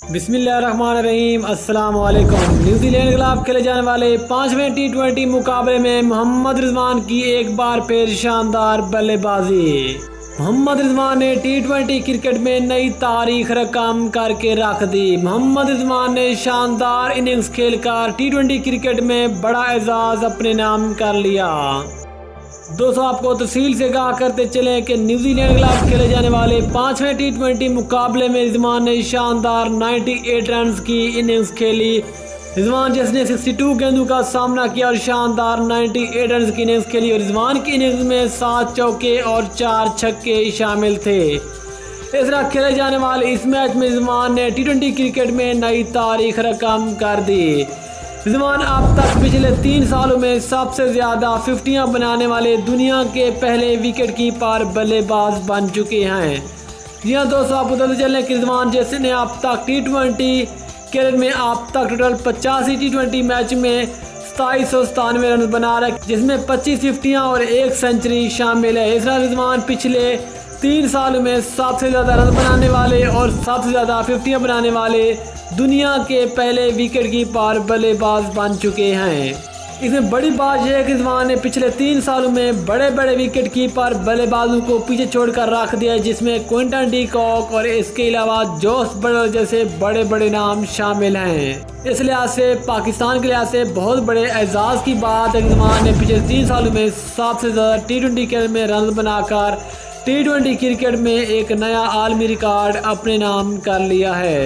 बिस्मिल्लाहिर्रहमानिर्रहीम। अस्सलाम वालेकुम। न्यूजीलैंड के खिलाफ खेले जाने वाले 5वें T20 मुकाबले में मोहम्मद रिजवान की एक बार फिर शानदार बल्लेबाजी। मोहम्मद रिजवान ने T20 क्रिकेट में नई तारीख रकम करके रख दी। मोहम्मद रिजवान ने शानदार इनिंग्स खेलकर T20 क्रिकेट में बड़ा एजाज अपने नाम कर लिया। दोस्तों, आपको तफसील से कहा करते चलें कि न्यूजीलैंड के खिलाफ खेले जाने वाले 5वें T20 मुकाबले में रिजवान ने शानदार 98 रन की इनिंग्स खेली। रिजवान जिसने 62 गेंदों का सामना किया और शानदार 98 रन की इनिंग्स खेली। और रिजवान की इनिंग्स में 7 चौके और 4 छक्के शामिल थे। इस तरह खेले जाने वाले इस मैच में रिजवान ने T20 क्रिकेट में नई तारीख रकम कर दी। रिजवान अब तक पिछले 3 सालों में सबसे ज़्यादा 50 बनाने वाले दुनिया के पहले विकेट कीपर बल्लेबाज बन चुके हैं। जी हाँ दोस्तों, आपको बताते चलें कि रिजवान जिसने अब तक T20 कैरियर में अब तक टोटल 85 T20 मैच में 2797 रन बना रखे, जिसमें 25 50 और 1 सेंचुरी शामिल है। इस तरह रिजवान पिछले 3 सालों में सबसे ज़्यादा रन बनाने वाले और सबसे ज़्यादा 50 बनाने वाले दुनिया के पहले विकेट कीपर बल्लेबाज बन चुके हैं। इसमें बड़ी बात यह है कि रिजवान ने पिछले 3 सालों में बड़े बड़े विकेट कीपर बल्लेबाजों को पीछे छोड़कर रख दिया है, जिसमें क्विंटन डी कॉक और इसके अलावा जोस बटलर जैसे बड़े बड़े नाम शामिल हैं। इस लिहाज से पाकिस्तान के लिहाज से बहुत बड़े एजाज़ की बात है। रिजवान ने पिछले 3 सालों में सबसे ज़्यादा T20 कैरियर में रन बनाकर T20 क्रिकेट में एक नया आलमी रिकॉर्ड अपने नाम कर लिया है।